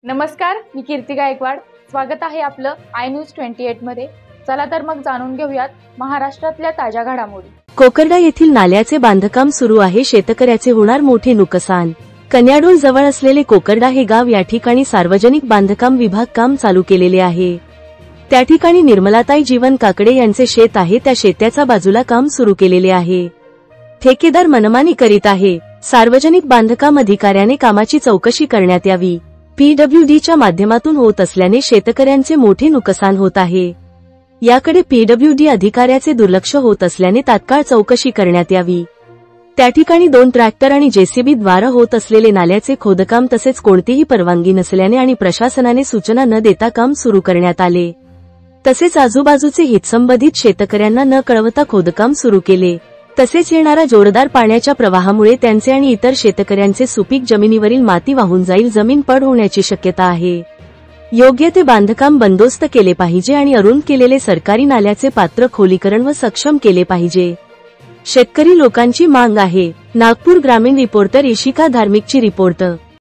नमस्कार, मी कीर्ती गायकवाड. स्वागत आहे आपलं आय न्यूज 28 मध्ये. चला तर मग जाणून घेऊयात महाराष्ट्रातल्या ताज्या घडामोडी. कोकरडा येथील नाल्याचे बांधकाम सुरू आहे, शेतकऱ्याचे होणार मोठे नुकसान. कन्याडोल जवळ असलेले कोकरडा हे गाव, या ठिकाणी सार्वजनिक बांधकाम विभाग काम चालू केलेले आहे. त्या ठिकाणी निर्मलाताई जीवन काकडे यांचे शेत आहे. त्या शेताच्या बाजूला काम सुरू केलेले आहे. ठेकेदार मनमानी करीत आहे. सार्वजनिक बांधकाम अधिकाऱ्याने कामाची चौकशी करण्यात यावी. पीडब्ल्यूडीच्या माध्यमातून होत असल्याने शेतकऱ्यांचे मोठे नुकसान होत आहे. याकडे पीडब्ल्यूडी अधिकाऱ्याचे दुर्लक्ष होत असल्याने तात्काळ चौकशी करण्यात यावी. त्या ठिकाणी 2 ट्रॅक्टर आणि जेसीबी द्वारा होत असलेले नाल्याचे खोदकाम तसेच कोणतीही परवानगी नसल्याने आणि प्रशासनाने सूचना न देता काम सुरू करण्यात आले. तसेच आजूबाजूचे हितसंबंधित शेतकऱ्यांना न कळवता खोदकाम सुरू केले. तसेच येणारा जोरदार पाण्याच्या प्रवाहामुळे त्यांचे आणि इतर शेतकऱ्यांचे सुपीक जमिनीवरील माती वाहून जाईल, जमीन पड होण्याची शक्यता आहे. योग्य ते बांधकाम बंदोबस्त केले पाहिजे आणि अरुंद केलेले सरकारी नाल्याचे पात्र खोलीकरण व सक्षम केले पाहिजे. शेतकरी लोकांची मांग आहे. नागपूर ग्रामीण रिपोर्टर इशिका धार्मिकची रिपोर्ट.